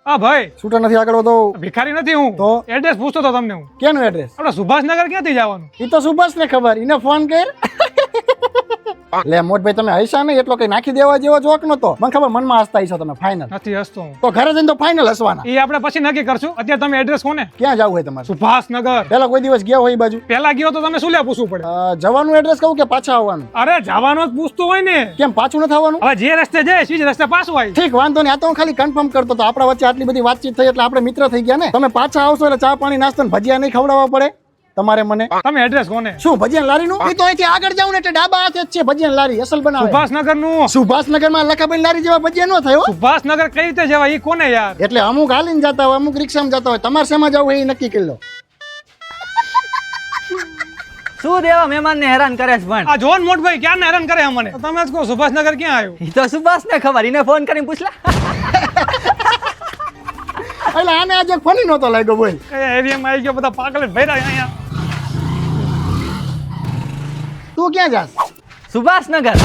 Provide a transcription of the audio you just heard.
હા ભાઈ, છૂટા નથી આગળ વધો. ભિખારી નથી હું. તો? એડ્રેસ પૂછતો હતો તમને હું. ક્યાંનું એડ્રેસ? આપણે સુભાષનગર ક્યાંથી જવાનું? એ તો સુભાષ ને ખબર, એને ફોન કર. લે મોટભાઈ, તમે હૈસા નહીં, એટલો કઈ નાખી દેવા જેવો જોક નતો. મને ખબર મનમાં હસતા હશો તમે. ફાઇનલ નથી હસતો હું. તો ઘરે જઈને તો ફાઇનલ હસવાના. એ આપણે પછી નક્કી કરશું. અત્યારે તમે એડ્રેસ કોને? ક્યાં જવું હોય તમારે? સુભાષનગર. પેલા કોઈ દિવસ ગયા હોય એ બાજુ? પેલા ગયો તો તમે શું લે પૂછવું પડે? જવાનું એડ્રેસ કહું કે પાછા આવવાનું? અરે જવાનો જ પૂછતું હોય ને. કેમ પાછું નથી આવવાનું? હવે જે રસ્તે જાય સીજ રસ્તે પાછું આવી. ઠીક, વાંધો નહીં. આ તો હું ખાલી કન્ફર્મ કરતો હતો. આપણા વચ્ચે આટલી બધી વાતચીત થઈ એટલે આપણે મિત્ર થઈ ગયા ને. તમે પાછા આવશો એટલે ચા પાણી નાસ્તો ને ભજીયા નહીં ખવડાવવા પડે તમારે મને. તમે એડ્રેસ કોને? શું ભજીયા લારીનું? એ તો અહીંથી આગળ જાવ ને એટલે ડાબા હાથે જ છે ભજીયા લારી, અસલ બનાવે. સુભાષનગર નું. સુભાષનગરમાં લખાભાઈ લારી જેવા ભજીયા ન થયો. સુભાષનગર કઈ રીતે જવાય એ કોને યાર? એટલે અમુક હાલીને જતા હોય, અમુક રિક્ષામાં જતા હોય. તમારે શેમાં જવું હોય એ નક્કી કરી લો. શું દેવા મહેમાન ને હેરાન કરે છે પણ? આ જોન મોટભાઈ ક્યાં ને હેરાન કરે અમને. તમે જ કહો સુભાષનગર ક્યાં આવ્યું? ઈ તો સુભાષ ને ખબર, એને ફોન કરીને પૂછલા. એટલે આને આજે ફની નહોતો લાગ્યો બોલ. કયા એરિયામાં આવી ગયો? બધા પાગલ ભર્યા અહીંયા. તું ક્યાં જાસ? સુભાષનગર.